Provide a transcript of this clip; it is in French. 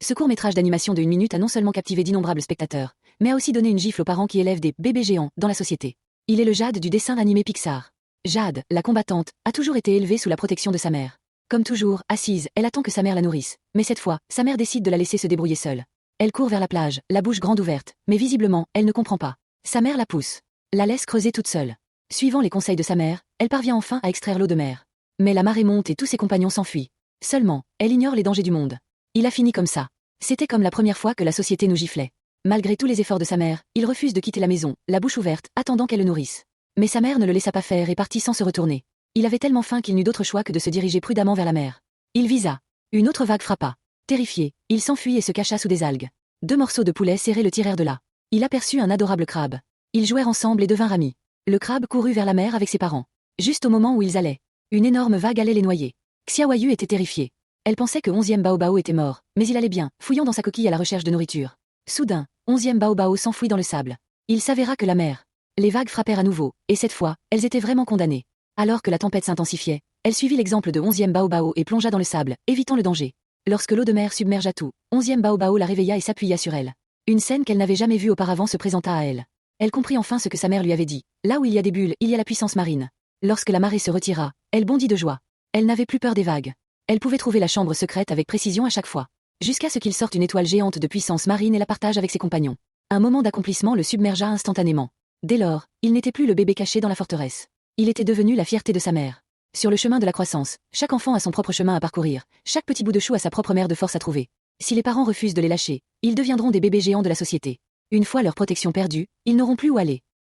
Ce court-métrage d'animation de 1 minute a non seulement captivé d'innombrables spectateurs, mais a aussi donné une gifle aux parents qui élèvent des bébés géants dans la société. Il est le Jade du dessin animé Pixar. Jade, la combattante, a toujours été élevée sous la protection de sa mère. Comme toujours, assise, elle attend que sa mère la nourrisse. Mais cette fois, sa mère décide de la laisser se débrouiller seule. Elle court vers la plage, la bouche grande ouverte, mais visiblement, elle ne comprend pas. Sa mère la pousse. La laisse creuser toute seule. Suivant les conseils de sa mère, elle parvient enfin à extraire l'eau de mer. Mais la marée monte et tous ses compagnons s'enfuient. Seulement, elle ignore les dangers du monde. Il a fini comme ça. C'était comme la première fois que la société nous giflait. Malgré tous les efforts de sa mère, il refuse de quitter la maison, la bouche ouverte, attendant qu'elle le nourrisse. Mais sa mère ne le laissa pas faire et partit sans se retourner. Il avait tellement faim qu'il n'eut d'autre choix que de se diriger prudemment vers la mer. Il visa. Une autre vague frappa. Terrifié, il s'enfuit et se cacha sous des algues. 2 morceaux de poulet serrés le tirèrent de là. Il aperçut un adorable crabe. Ils jouèrent ensemble et devinrent amis. Le crabe courut vers la mer avec ses parents. Juste au moment où ils allaient, une énorme vague allait les noyer. Xiaoyu était terrifiée. Elle pensait que 11e Baobao était mort, mais il allait bien, fouillant dans sa coquille à la recherche de nourriture. Soudain, 11e Baobao s'enfuit dans le sable. Il s'avéra que la mer. Les vagues frappèrent à nouveau, et cette fois, elles étaient vraiment condamnées. Alors que la tempête s'intensifiait, elle suivit l'exemple de 11e Baobao et plongea dans le sable, évitant le danger. Lorsque l'eau de mer submergea tout, 11e Baobao la réveilla et s'appuya sur elle. Une scène qu'elle n'avait jamais vue auparavant se présenta à elle. Elle comprit enfin ce que sa mère lui avait dit. Là où il y a des bulles, il y a la puissance marine. Lorsque la marée se retira, elle bondit de joie. Elle n'avait plus peur des vagues. Elle pouvait trouver la chambre secrète avec précision à chaque fois. Jusqu'à ce qu'il sorte une étoile géante de puissance marine et la partage avec ses compagnons. Un moment d'accomplissement le submergea instantanément. Dès lors, il n'était plus le bébé caché dans la forteresse. Il était devenu la fierté de sa mère. Sur le chemin de la croissance, chaque enfant a son propre chemin à parcourir, chaque petit bout de chou a sa propre mère de force à trouver. Si les parents refusent de les lâcher, ils deviendront des bébés géants de la société. Une fois leur protection perdue, ils n'auront plus où aller.